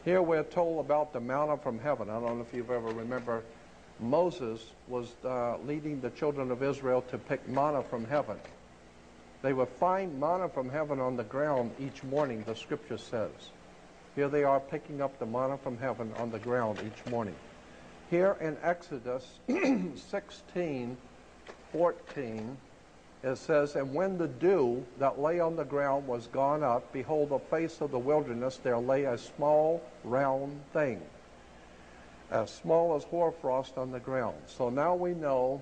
Here we're told about the manna from heaven. I don't know if you've ever remember Moses was leading the children of Israel to pick manna from heaven. They would find manna from heaven on the ground each morning, the scripture says. Here they are picking up the manna from heaven on the ground each morning. Here in Exodus 16:14, it says, "And when the dew that lay on the ground was gone up, behold, the face of the wilderness, there lay a small round thing, as small as hoarfrost on the ground." So now we know,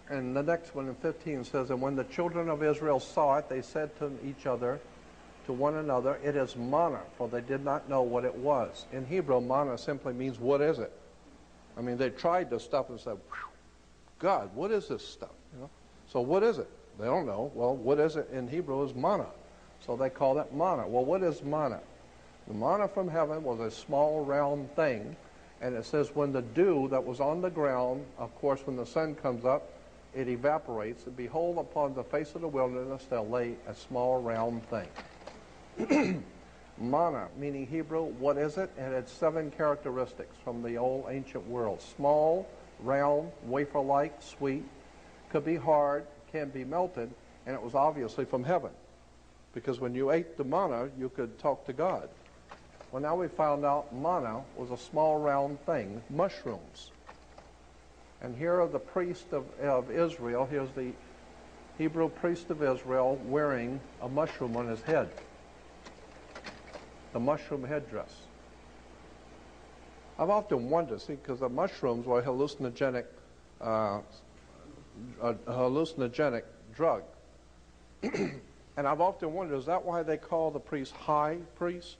and the next one in 15 says, "And when the children of Israel saw it, they said to each other, to one another, it is manna, for they did not know what it was." In Hebrew, manna simply means, what is it? I mean, they tried this stuff and said, God, what is this stuff? You know? So what is it? They don't know. Well, what is it in Hebrew is manna. So they call it manna. Well, what is manna? The manna from heaven was a small round thing, and it says when the dew that was on the ground, of course, when the sun comes up, it evaporates, and behold, upon the face of the wilderness there lay a small round thing. Manna, meaning Hebrew, what is it? It had 7 characteristics from the old ancient world. Small, round, wafer-like, sweet, could be hard, can be melted, and it was obviously from heaven. Because when you ate the manna, you could talk to God. Well, now we found out manna was a small round thing, mushrooms. And here are the priest of Israel. Here's the Hebrew priest of Israel wearing a mushroom on his head. The mushroom headdress. I've often wondered, see, because the mushrooms were a hallucinogenic drug. And I've often wondered, is that why they call the priest high priest?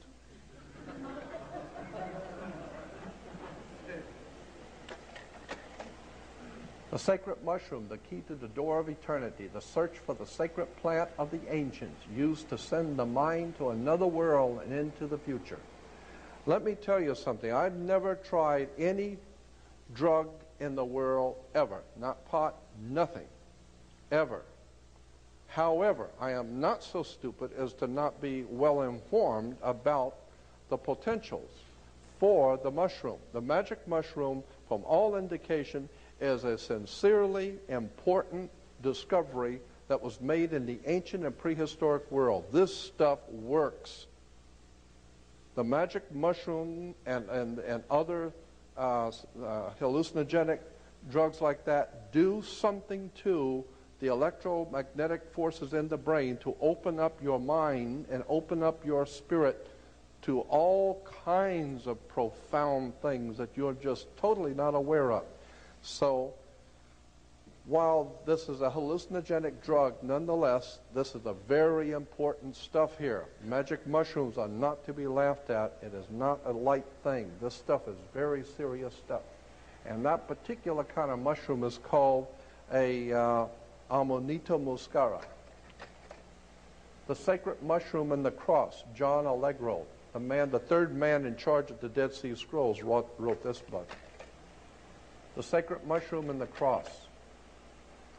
The sacred mushroom, the key to the door of eternity, the search for the sacred plant of the ancients, used to send the mind to another world and into the future. Let me tell you something. I've never tried any drug in the world ever. Not pot, nothing. Ever. However, I am not so stupid as to not be well informed about the potentials for the mushroom. The magic mushroom, from all indication, is a sincerely important discovery that was made in the ancient and prehistoric world. This stuff works. The magic mushroom and other hallucinogenic drugs like that do something to the electromagnetic forces in the brain to open up your mind and open up your spirit to all kinds of profound things that you're just totally not aware of. So, while this is a hallucinogenic drug, nonetheless, this is a very important stuff here. Magic mushrooms are not to be laughed at. It is not a light thing. This stuff is very serious stuff. And that particular kind of mushroom is called a Amanita muscara. The sacred mushroom and the cross, John Allegro, the third man in charge of the Dead Sea Scrolls, wrote this book. The sacred mushroom and the cross,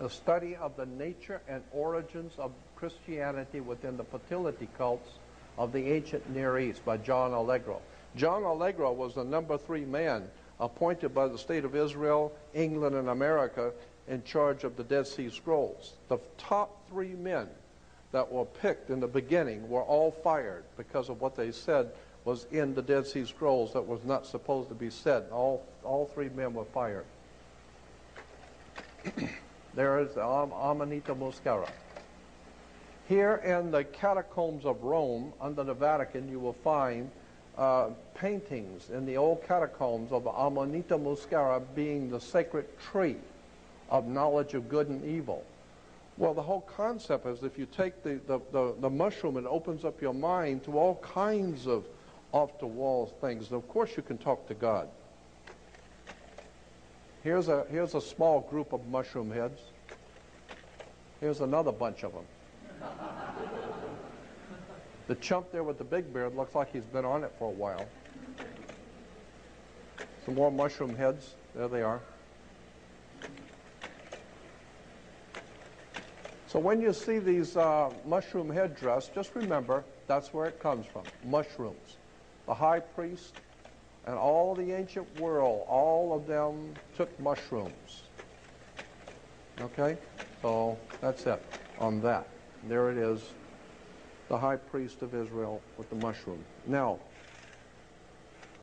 a study of the nature and origins of Christianity within the fertility cults of the ancient Near East by John Allegro. John Allegro was the number 3 man appointed by the state of Israel, England, and America in charge of the Dead Sea Scrolls. The top 3 men that were picked in the beginning were all fired because of what they said was in the Dead Sea Scrolls that was not supposed to be said. All 3 men were fired. There is Amanita muscara. Here in the catacombs of Rome, under the Vatican, you will find paintings in the old catacombs of Amanita muscara being the sacred tree of knowledge of good and evil. Well, the whole concept is if you take the mushroom, it opens up your mind to all kinds of off-the-wall things. And of course, you can talk to God. Here's a small group of mushroom heads. Here's another bunch of them. The chump there with the big beard looks like he's been on it for a while. Some more mushroom heads. There they are. So when you see these mushroom headdress, just remember that's where it comes from, mushrooms. the high priest, and all the ancient world, all of them took mushrooms. Okay? So that's it on that. There it is, the high priest of Israel with the mushroom. Now,